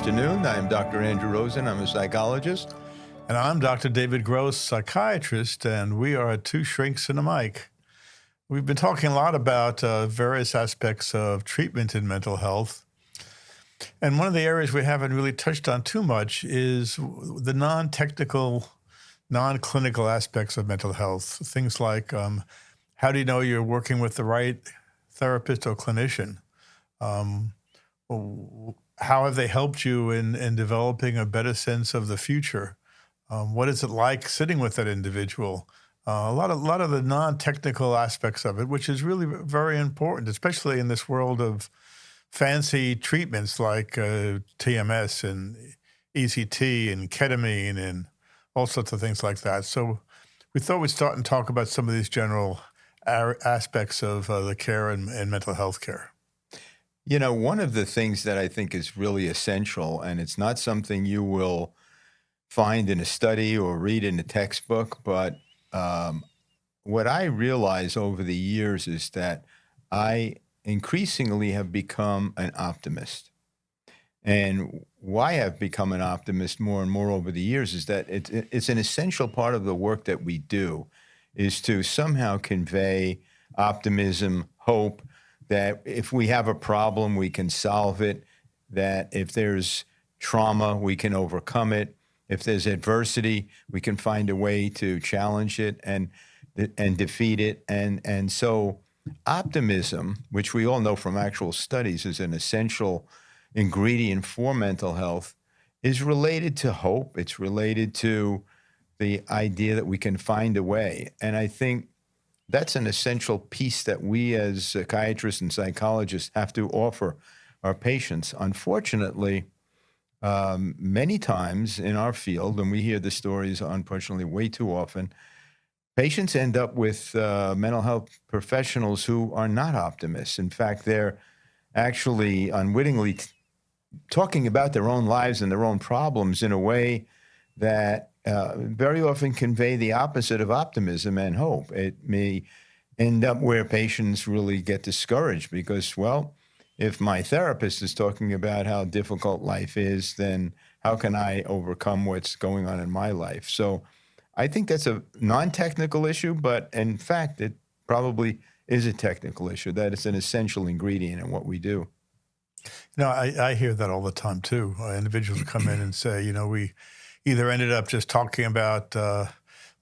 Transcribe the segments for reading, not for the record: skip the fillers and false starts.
afternoon. I'm Dr. Andrew Rosen. I'm a psychologist. And I'm Dr. David Gross, psychiatrist, and we are two shrinks and a mic. We've been talking a lot about various aspects of treatment in mental health. And one of the areas we haven't really touched on too much is the non-technical, non-clinical aspects of mental health. Things like how do you know you're working with the right therapist or clinician? How have they helped you in developing a better sense of the future? What is it like sitting with that individual? A lot of the non-technical aspects of it, which is really very important, especially in this world of fancy treatments like TMS and ECT and ketamine and all sorts of things like that. So we thought we'd start and talk about some of these general aspects of the care and mental health care. You know, one of the things that I think is really essential, and it's not something you will find in a study or read in a textbook, but what I realize over the years is that I increasingly have become an optimist. And why I've become an optimist more and more over the years is that it's an essential part of the work that we do, is to somehow convey optimism, hope, that if we have a problem, we can solve it, that if there's trauma, we can overcome it. If there's adversity, we can find a way to challenge it and defeat it. And so optimism, which we all know from actual studies is an essential ingredient for mental health, is related to hope. It's related to the idea that we can find a way. And I think that's an essential piece that we as psychiatrists and psychologists have to offer our patients. Unfortunately, many times in our field, and we hear the stories unfortunately way too often, patients end up with mental health professionals who are not optimists. In fact, they're actually unwittingly talking about their own lives and their own problems in a way that very often convey the opposite of optimism and hope. It may end up where patients really get discouraged because, well, if my therapist is talking about how difficult life is, then how can I overcome what's going on in my life? So I think that's a non-technical issue, but in fact, it probably is a technical issue, that it's an essential ingredient in what we do. You know, I hear that all the time too. Individuals come in and say, you know, we either ended up just talking about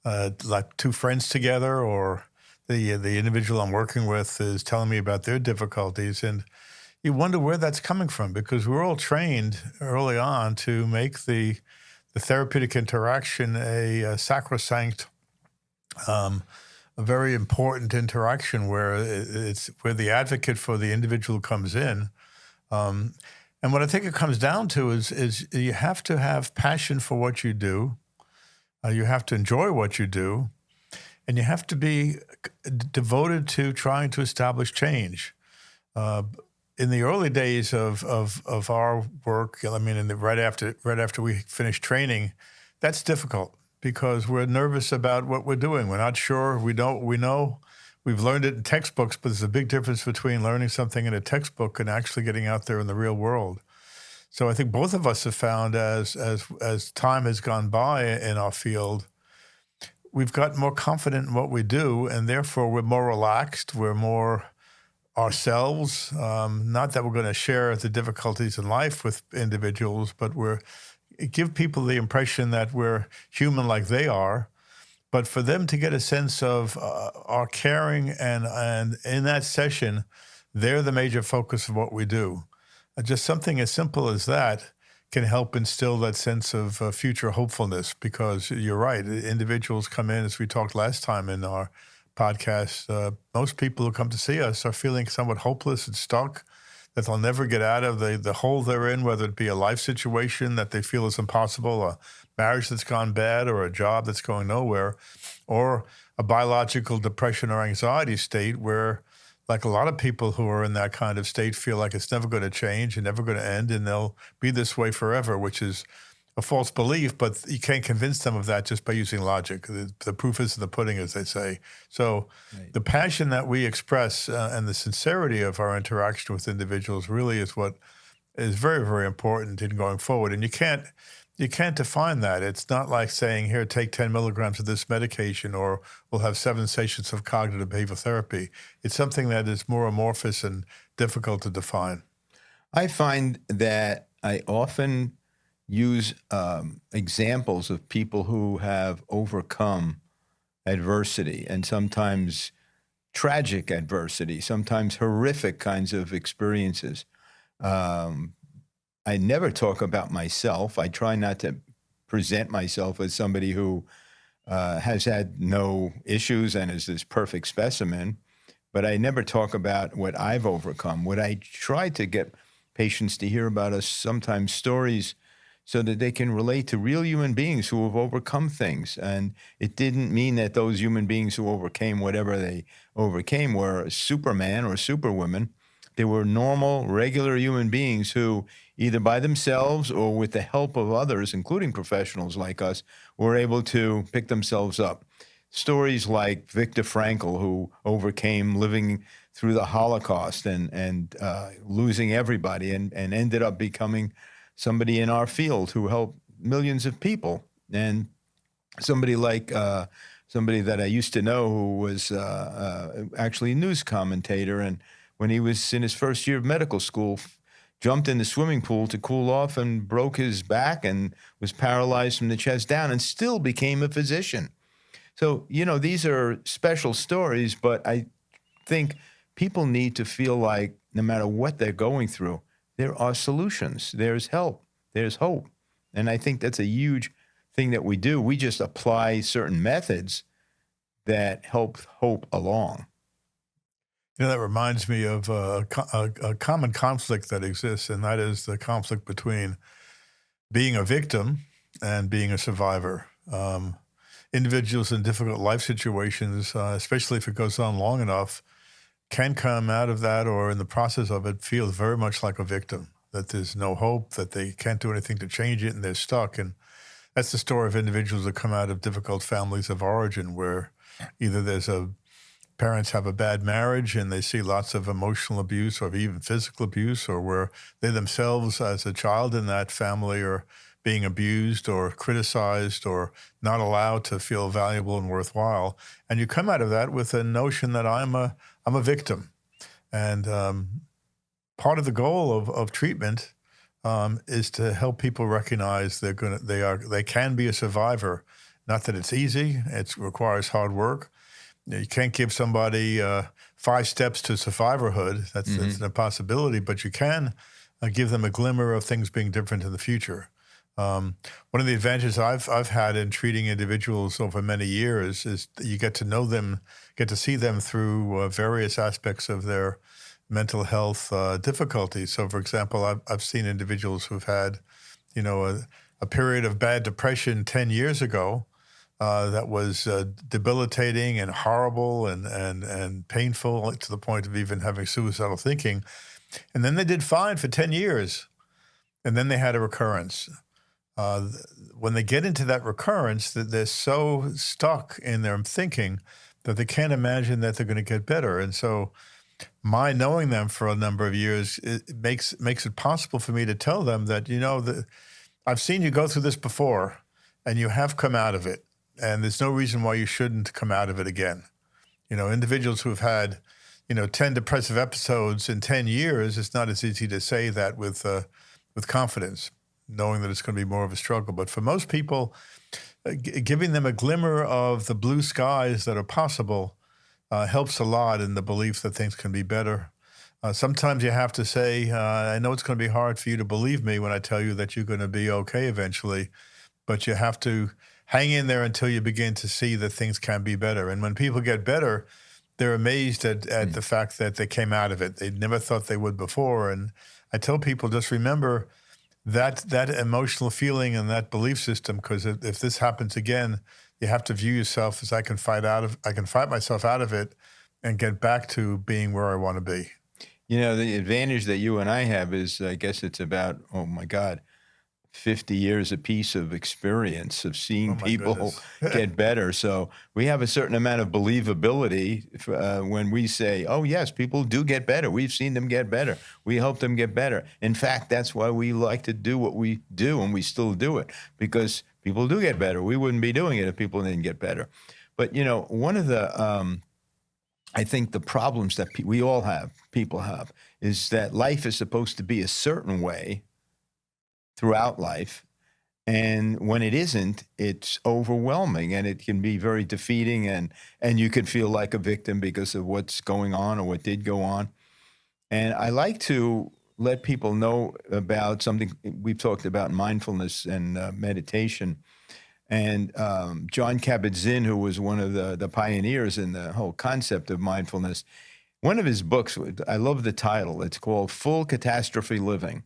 like two friends together, or the individual I'm working with is telling me about their difficulties. And you wonder where that's coming from, because we're all trained early on to make the therapeutic interaction a sacrosanct, a very important interaction where it's where the advocate for the individual comes in. And what I think it comes down to is you have to have passion for what you do. You have to enjoy what you do, and you have to be devoted to trying to establish change. In the early days of our work, I mean, right after we finish training, that's difficult because we're nervous about what we're doing. We're not sure. We know. We've learned it in textbooks, but there's a big difference between learning something in a textbook and actually getting out there in the real world. So I think both of us have found as time has gone by in our field, we've gotten more confident in what we do, and therefore we're more relaxed. We're more ourselves. Not that we're going to share the difficulties in life with individuals, but give people the impression that we're human like they are. But for them to get a sense of our caring, and in that session, they're the major focus of what we do. Just something as simple as that can help instill that sense of future hopefulness, because you're right, individuals come in, as we talked last time in our podcast, most people who come to see us are feeling somewhat hopeless and stuck, that they'll never get out of the hole they're in, whether it be a life situation that they feel is impossible, a marriage that's gone bad, or a job that's going nowhere, or a biological depression or anxiety state where, like a lot of people who are in that kind of state, feel like it's never going to change and never going to end, and they'll be this way forever, which is a false belief, but you can't convince them of that just by using logic. The proof is in the pudding, as they say. So right. The passion that we express and the sincerity of our interaction with individuals really is what is very, very important in going forward. And you can't define that. It's not like saying, here, take 10 milligrams of this medication, or we'll have 7 sessions of cognitive behavioral therapy. It's something that is more amorphous and difficult to define. I find that I often use examples of people who have overcome adversity, and sometimes tragic adversity, sometimes horrific kinds of experiences. Um, I never talk about myself. I try not to present myself as somebody who has had no issues and is this perfect specimen, but I never talk about what I've overcome. What I try to get patients to hear about us sometimes stories so that they can relate to real human beings who have overcome things. And it didn't mean that those human beings who overcame whatever they overcame were Superman or Superwoman. They were normal, regular human beings who, either by themselves or with the help of others, including professionals like us, were able to pick themselves up. Stories like Viktor Frankl, who overcame living through the Holocaust and losing everybody, and ended up becoming somebody in our field who helped millions of people. And somebody like somebody that I used to know who was actually a news commentator, and when he was in his first year of medical school, jumped in the swimming pool to cool off and broke his back and was paralyzed from the chest down, and still became a physician. So, these are special stories, but I think people need to feel like no matter what they're going through, there are solutions, there's help, there's hope. And I think that's a huge thing that we do. We just apply certain methods that help hope along. That reminds me of a common conflict that exists, and that is the conflict between being a victim and being a survivor. Individuals in difficult life situations, especially if it goes on long enough, can come out of that, or in the process of it, feel very much like a victim, that there's no hope, that they can't do anything to change it, and they're stuck. And that's the story of individuals that come out of difficult families of origin, where either parents have a bad marriage and they see lots of emotional abuse or even physical abuse, or where they themselves as a child in that family are being abused or criticized or not allowed to feel valuable and worthwhile. And you come out of that with a notion that I'm a victim. And part of the goal of treatment is to help people recognize they can be a survivor. Not that it's easy; it requires hard work. You can't give somebody 5 steps to survivorhood. That's an impossibility, but you can give them a glimmer of things being different in the future. One of the advantages I've had in treating individuals over many years is that you get to know them, get to see them through various aspects of their mental health difficulties. So, for example, I've seen individuals who've had, a period of bad depression 10 years ago, that was debilitating and horrible and painful to the point of even having suicidal thinking. And then they did fine for 10 years. And then they had a recurrence. When they get into that recurrence, they're so stuck in their thinking that they can't imagine that they're going to get better. And so my knowing them for a number of years, it makes it possible for me to tell them that, I've seen you go through this before and you have come out of it. And there's no reason why you shouldn't come out of it again. Individuals who've had, 10 depressive episodes in 10 years, it's not as easy to say that with confidence, knowing that it's going to be more of a struggle. But for most people, giving them a glimmer of the blue skies that are possible helps a lot in the belief that things can be better. Sometimes you have to say, I know it's going to be hard for you to believe me when I tell you that you're going to be okay eventually, but you have to hang in there until you begin to see that things can be better. And when people get better, they're amazed at the fact that they came out of it. They never thought they would before. And I tell people, just remember that emotional feeling and that belief system, because if this happens again, you have to view yourself as I can fight myself out of it and get back to being where I want to be. The advantage that you and I have is, I guess it's about, oh my God, 50 years apiece of experience of Oh seeing my people goodness. get better. So we have a certain amount of believability when we say, oh, yes, people do get better. We've seen them get better. We help them get better. In fact, that's why we like to do what we do, and we still do it, because people do get better. We wouldn't be doing it if people didn't get better. But, one of I think the problems that we all have, people have, is that life is supposed to be a certain way throughout life. And when it isn't, it's overwhelming and it can be very defeating, and you could feel like a victim because of what's going on or what did go on. And I like to let people know about something we've talked about, mindfulness and meditation. And John Kabat-Zinn, who was one of the pioneers in the whole concept of mindfulness, one of his books, I love the title. It's called Full Catastrophe Living.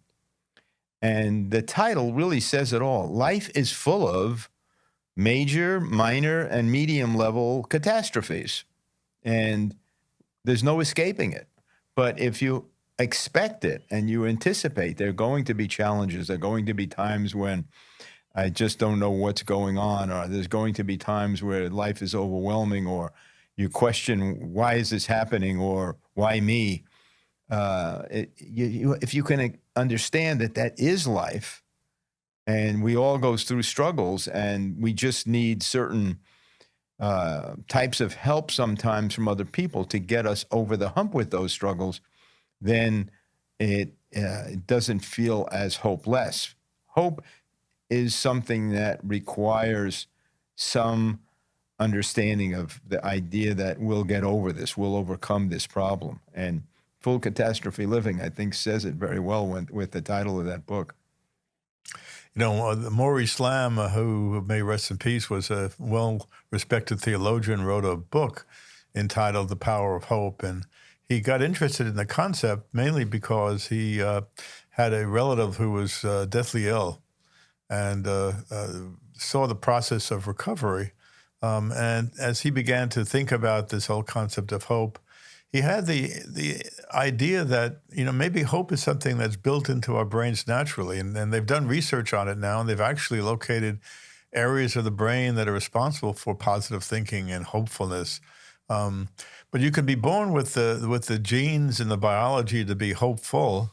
And the title really says it all. Life is full of major, minor, and medium level catastrophes. And there's no escaping it. But if you expect it and you anticipate there are going to be challenges, there are going to be times when I just don't know what's going on, or there's going to be times where life is overwhelming, or you question, why is this happening, or why me? If you can understand that that is life, and we all goes through struggles, and we just need certain types of help sometimes from other people to get us over the hump with those struggles, then it doesn't feel as hopeless. Hope is something that requires some understanding of the idea that we'll get over this, we'll overcome this problem. And Full Catastrophe Living, I think, says it very well with the title of that book. Maurice Lamb, who may rest in peace, was a well-respected theologian, wrote a book entitled The Power of Hope. And he got interested in the concept mainly because he had a relative who was deathly ill and saw the process of recovery. And as he began to think about this whole concept of hope, he had the idea that, maybe hope is something that's built into our brains naturally. And they've done research on it now, and they've actually located areas of the brain that are responsible for positive thinking and hopefulness. But you can be born with the genes and the biology to be hopeful.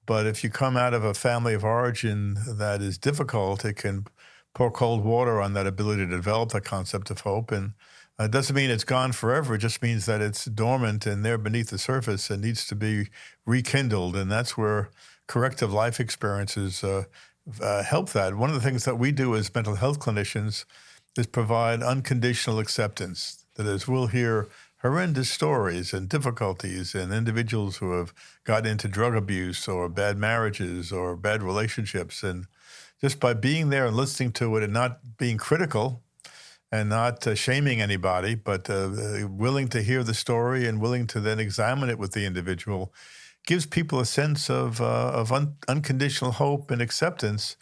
But if you come out of a family of origin that is difficult, it can pour cold water on that ability to develop the concept of hope. And it doesn't mean it's gone forever. It just means that it's dormant and there beneath the surface and needs to be rekindled. And that's where corrective life experiences help that. One of the things that we do as mental health clinicians is provide unconditional acceptance. That is, we'll hear horrendous stories and difficulties and individuals who have gotten into drug abuse or bad marriages or bad relationships. And just by being there and listening to it and not being critical and not shaming anybody, but willing to hear the story and willing to then examine it with the individual, gives people a sense of unconditional hope and acceptance,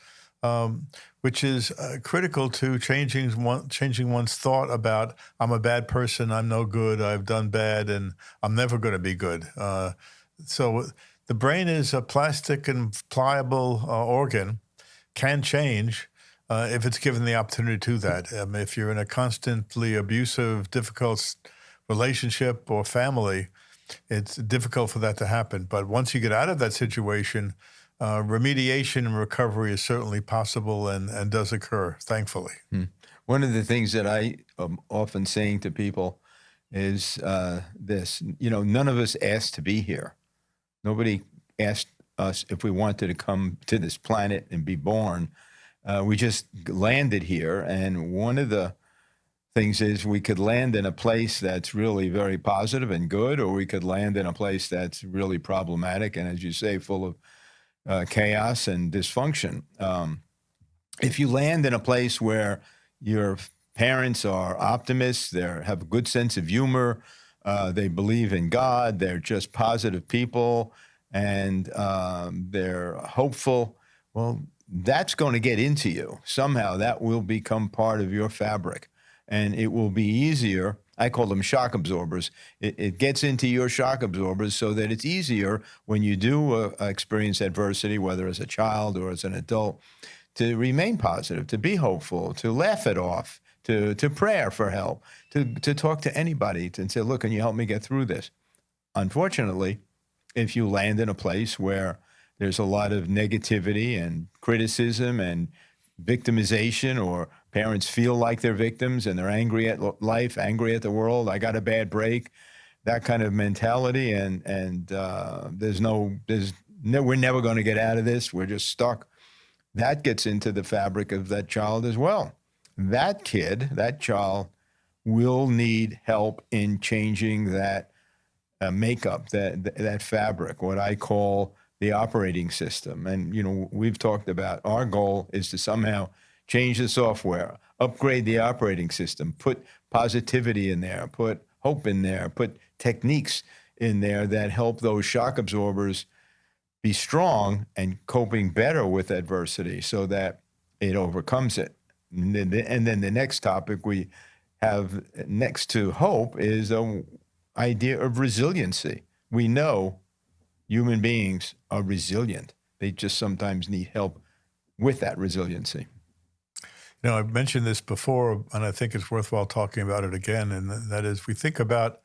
which is critical to changing one's thought about, I'm a bad person, I'm no good, I've done bad, and I'm never going to be good. So the brain is a plastic and pliable organ, can change if it's given the opportunity to that. If you're in a constantly abusive, difficult relationship or family, it's difficult for that to happen. But once you get out of that situation, remediation and recovery is certainly possible and does occur, thankfully. One of the things that I am often saying to people is this, none of us asked to be here. Nobody asked us if we wanted to come to this planet and be born. We just landed here. And one of the things is we could land in a place that's really very positive and good, or we could land in a place that's really problematic and, as you say, full of chaos and dysfunction. If you land in a place where your parents are optimists, they have a good sense of humor, they believe in God, they're just positive people, and they're hopeful, well, that's going to get into you. Somehow that will become part of your fabric, and it will be easier. I call them shock absorbers. It gets into your shock absorbers so that it's easier when you do experience adversity, whether as a child or as an adult, to remain positive, to be hopeful, to laugh it off, to prayer for help, to talk to anybody and say, look, can you help me get through this? Unfortunately, if you land in a place where there's a lot of negativity and criticism and victimization, or parents feel like they're victims and they're angry at life, angry at the world, I got a bad break, that kind of mentality, and we're never going to get out of this. We're just stuck. That gets into the fabric of that child as well. That kid, that child, will need help in changing that makeup, that fabric, what I call the operating system. And we've talked about our goal is to somehow change the software, upgrade the operating system, put positivity in there, put hope in there, put techniques in there that help those shock absorbers be strong and coping better with adversity so that it overcomes it. And then the next topic we have next to hope is the idea of resiliency. We know human beings are resilient. They just sometimes need help with that resiliency. I've mentioned this before, and I think it's worthwhile talking about it again, and that is we think about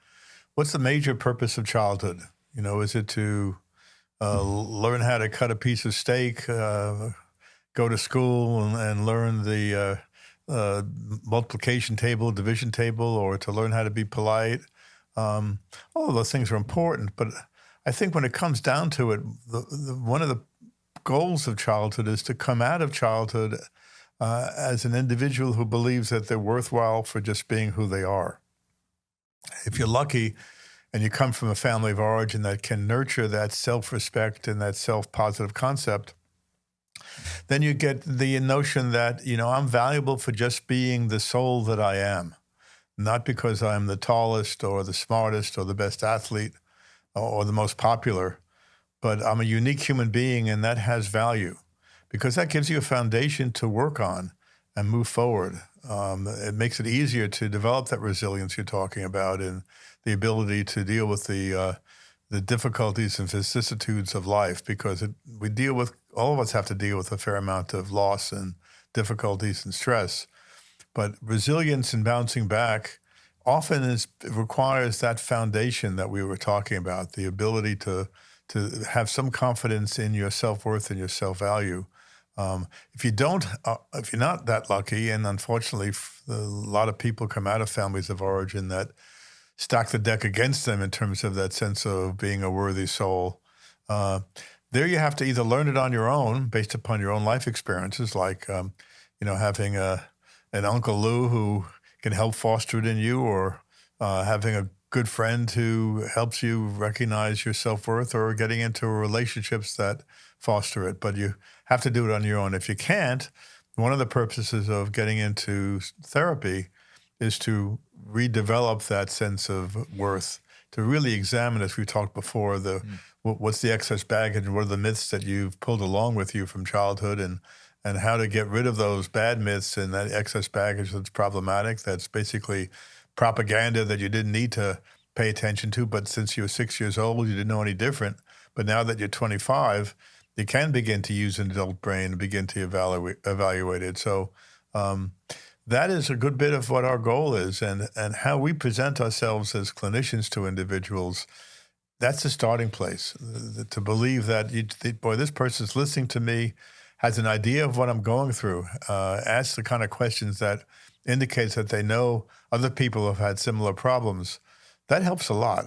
what's the major purpose of childhood? Is it to learn how to cut a piece of steak, go to school and learn the multiplication table, division table, or to learn how to be polite? All of those things are important, but I think when it comes down to it, one of the goals of childhood is to come out of childhood as an individual who believes that they're worthwhile for just being who they are. If you're lucky and you come from a family of origin that can nurture that self-respect and that self-positive concept, then you get the notion that, I'm valuable for just being the soul that I am, not because I'm the tallest or the smartest or the best athlete or the most popular, but I'm a unique human being, and that has value because that gives you a foundation to work on and move forward. It makes it easier to develop that resilience you're talking about and the ability to deal with the difficulties and vicissitudes of life, because all of us have to deal with a fair amount of loss and difficulties and stress. But resilience and bouncing back often requires that foundation that we were talking about, the ability to have some confidence in your self-worth and your self-value. If you're not that lucky, and unfortunately a lot of people come out of families of origin that stack the deck against them in terms of that sense of being a worthy soul, there you have to either learn it on your own based upon your own life experiences, like having an Uncle Lou who can help foster it in you, or having a good friend who helps you recognize your self-worth, or getting into relationships that foster it. But you have to do it on your own. If you can't, one of the purposes of getting into therapy is to redevelop that sense of worth, to really examine, as we talked before, what's the excess baggage and what are the myths that you've pulled along with you from childhood, and how to get rid of those bad myths and that excess baggage that's problematic, that's basically propaganda that you didn't need to pay attention to, but since you were 6 years old, you didn't know any different. But now that you're 25, you can begin to use an adult brain and begin to evaluate it. So that is a good bit of what our goal is, and how we present ourselves as clinicians to individuals. That's the starting place, to believe that, boy, this person's listening to me, has an idea of what I'm going through, asks the kind of questions that indicates that they know other people have had similar problems. That helps a lot.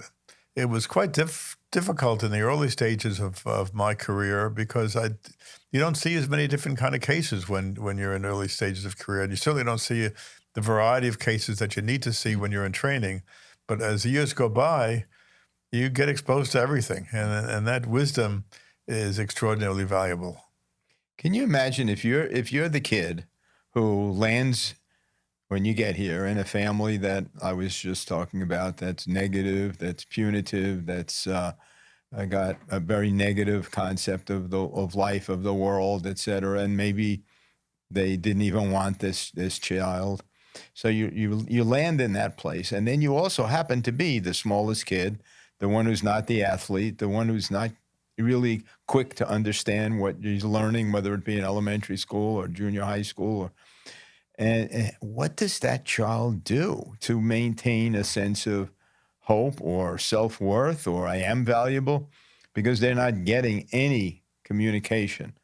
It was quite difficult in the early stages of my career, because you don't see as many different kind of cases when you're in early stages of career, and you certainly don't see the variety of cases that you need to see when you're in training. But as the years go by, you get exposed to everything, and that wisdom is extraordinarily valuable. Can you imagine if you're the kid who lands when you get here in a family that I was just talking about, that's negative, that's punitive, that's got a very negative concept of life, of the world, et cetera, and maybe they didn't even want this child. So you land in that place, and then you also happen to be the smallest kid, the one who's not the athlete, the one who's not really quick to understand what he's learning, whether it be in elementary school or junior high school. And what does that child do to maintain a sense of hope or self worth or I am valuable? Because they're not getting any communication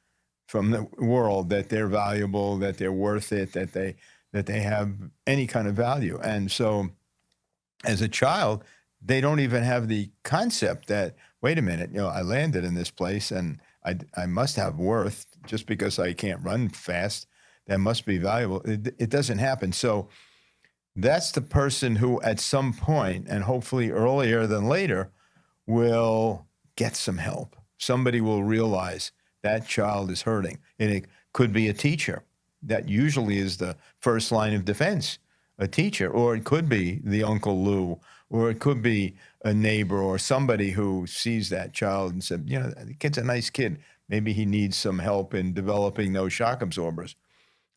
from the world that they're valuable, that they're worth it, that they have any kind of value. And so as a child, they don't even have the concept that, wait a minute, I landed in this place and I must have worth just because I can't run fast. That must be valuable. It doesn't happen. So that's the person who, at some point, and hopefully earlier than later, will get some help. Somebody will realize that child is hurting. And it could be a teacher. That usually is the first line of defense, a teacher, or it could be the Uncle Lou, or it could be a neighbor or somebody who sees that child and said, the kid's a nice kid. Maybe he needs some help in developing those shock absorbers.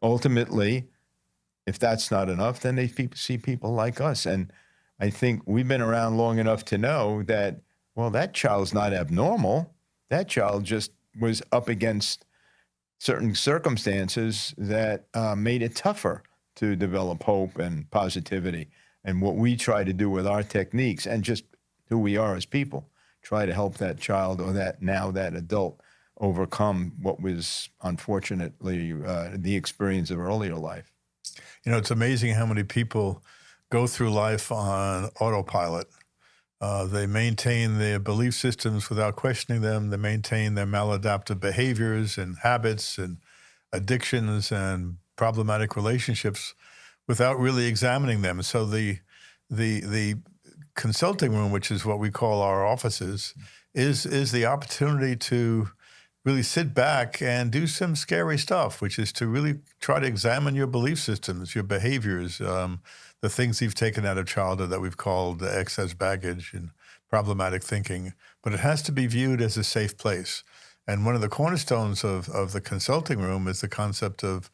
Ultimately, if that's not enough, then they see people like us. And I think we've been around long enough to know that, well, that child's not abnormal. That child just was up against certain circumstances that made it tougher to develop hope and positivity. And what we try to do with our techniques and just who we are as people, try to help that child or that adult overcome what was unfortunately the experience of earlier life. It's amazing how many people go through life on autopilot. They maintain their belief systems without questioning them. They maintain their maladaptive behaviors and habits and addictions and problematic relationships without really examining them. So the consulting room, which is what we call our offices, is the opportunity to really sit back and do some scary stuff, which is to really try to examine your belief systems, your behaviors, the things you've taken out of childhood that we've called excess baggage and problematic thinking. But it has to be viewed as a safe place. And one of the cornerstones of the consulting room is the concept of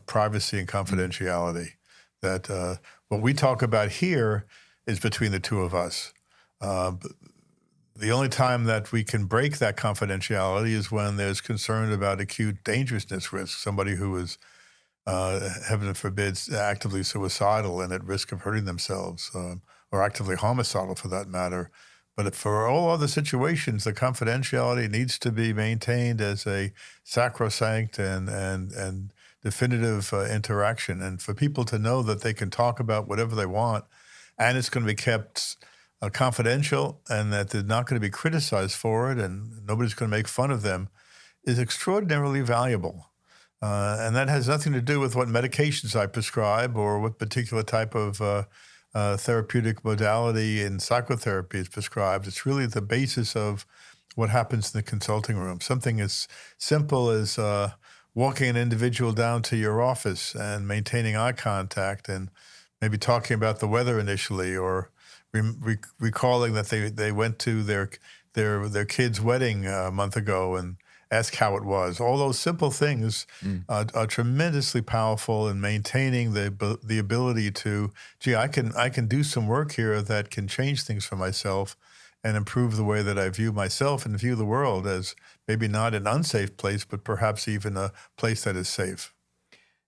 privacy and confidentiality. That what we talk about here is between the two of us. The only time that we can break that confidentiality is when there's concern about acute dangerousness risk, somebody who is, heaven forbid, actively suicidal and at risk of hurting themselves, or actively homicidal for that matter. But for all other situations, the confidentiality needs to be maintained as a sacrosanct and definitive interaction, and for people to know that they can talk about whatever they want, and it's going to be kept confidential, and that they're not going to be criticized for it, and nobody's going to make fun of them, is extraordinarily valuable. And that has nothing to do with what medications I prescribe or what particular type of therapeutic modality in psychotherapy is prescribed. It's really the basis of what happens in the consulting room. Something as simple as walking an individual down to your office and maintaining eye contact and maybe talking about the weather initially, or recalling that they went to their kid's wedding a month ago and ask how it was. All those simple things are tremendously powerful in maintaining the ability to, I can do some work here that can change things for myself and improve the way that I view myself and view the world as maybe not an unsafe place, but perhaps even a place that is safe.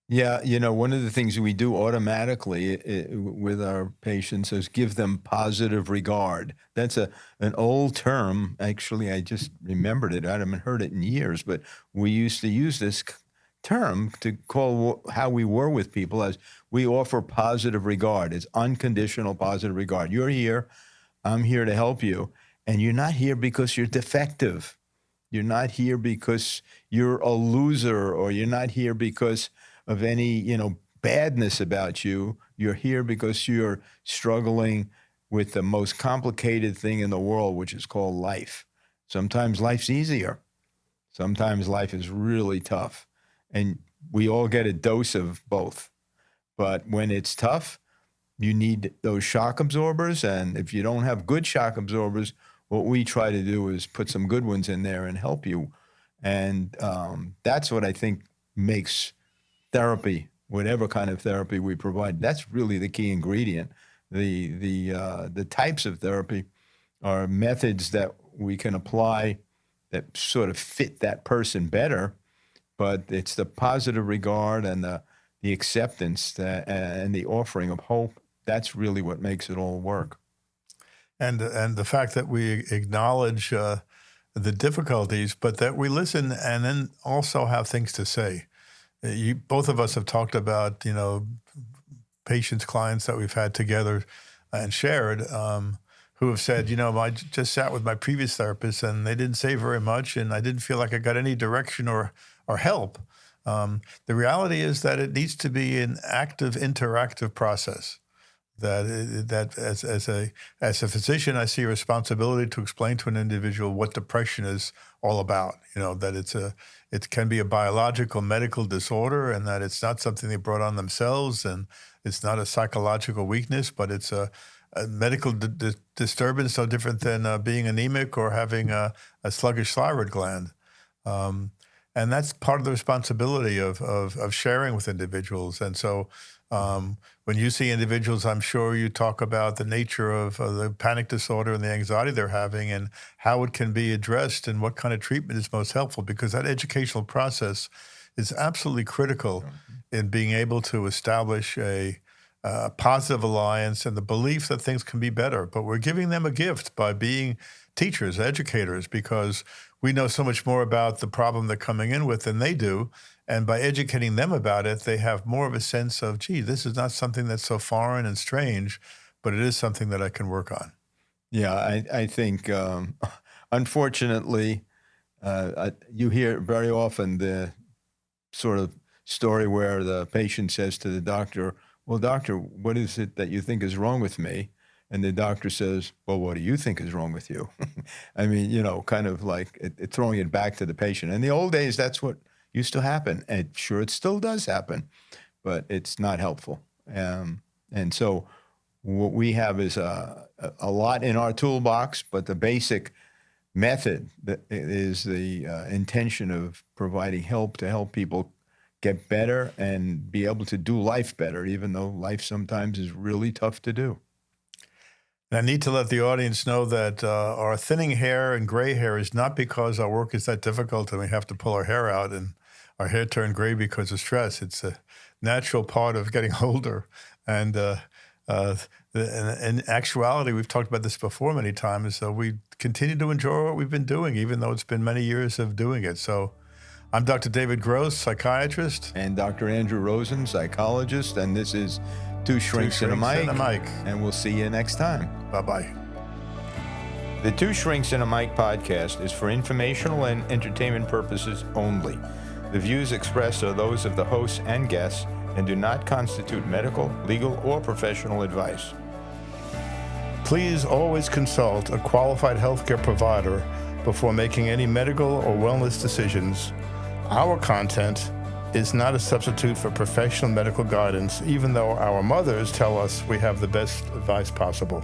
Yeah, one of the things we do automatically with our patients is give them positive regard. That's an old term. Actually, I just remembered it. I haven't heard it in years, but we used to use this term to call how we were with people as we offer positive regard. It's unconditional positive regard. You're here. I'm here to help you. And you're not here because you're defective. You're not here because you're a loser, or you're not here because of any, badness about you. You're here because you're struggling with the most complicated thing in the world, which is called life. Sometimes life's easier. Sometimes life is really tough. And we all get a dose of both. But when it's tough, you need those shock absorbers. And if you don't have good shock absorbers, what we try to do is put some good ones in there and help you. And that's what I think makes therapy, whatever kind of therapy we provide, that's really the key ingredient. The types of therapy are methods that we can apply that sort of fit that person better, but it's the positive regard and the acceptance and the offering of hope. That's really what makes it all work. And the fact that we acknowledge the difficulties, but that we listen and then also have things to say. Both of us have talked about, patients, clients that we've had together and shared, who have said, I just sat with my previous therapist and they didn't say very much, and I didn't feel like I got any direction or help. The reality is that it needs to be an active, interactive process. That as a physician, I see a responsibility to explain to an individual what depression is all about. That it can be a biological medical disorder, and that it's not something they brought on themselves, and it's not a psychological weakness, but it's a medical disturbance, no different than being anemic or having a sluggish thyroid gland. And that's part of the responsibility of sharing with individuals. And so when you see individuals, I'm sure you talk about the nature of the panic disorder and the anxiety they're having and how it can be addressed and what kind of treatment is most helpful, because that educational process is absolutely critical in being able to establish a positive alliance and the belief that things can be better. But we're giving them a gift by being teachers, educators, because we know so much more about the problem they're coming in with than they do. And by educating them about it, they have more of a sense of, gee, this is not something that's so foreign and strange, but it is something that I can work on. Yeah, I think, unfortunately, you hear very often the sort of story where the patient says to the doctor, well, doctor, what is it that you think is wrong with me? And the doctor says, well, what do you think is wrong with you? I mean, kind of like throwing it back to the patient. In the old days, that's what used to happen. And sure, it still does happen, but it's not helpful. And so what we have is a lot in our toolbox, but the basic method that is the intention of providing help to help people get better and be able to do life better, even though life sometimes is really tough to do. And I need to let the audience know that our thinning hair and gray hair is not because our work is that difficult and we have to pull our hair out and our hair turn gray because of stress. It's a natural part of getting older. And in actuality, we've talked about this before many times, so we continue to enjoy what we've been doing, even though it's been many years of doing it. So I'm Dr. David Gross, psychiatrist. And Dr. Andrew Rosen, psychologist. And this is Two Shrinks and a Mic. And we'll see you next time. Bye-bye. The Two Shrinks and a Mic podcast is for informational and entertainment purposes only. The views expressed are those of the hosts and guests and do not constitute medical, legal, or professional advice. Please always consult a qualified healthcare provider before making any medical or wellness decisions. Our content is not a substitute for professional medical guidance, even though our mothers tell us we have the best advice possible.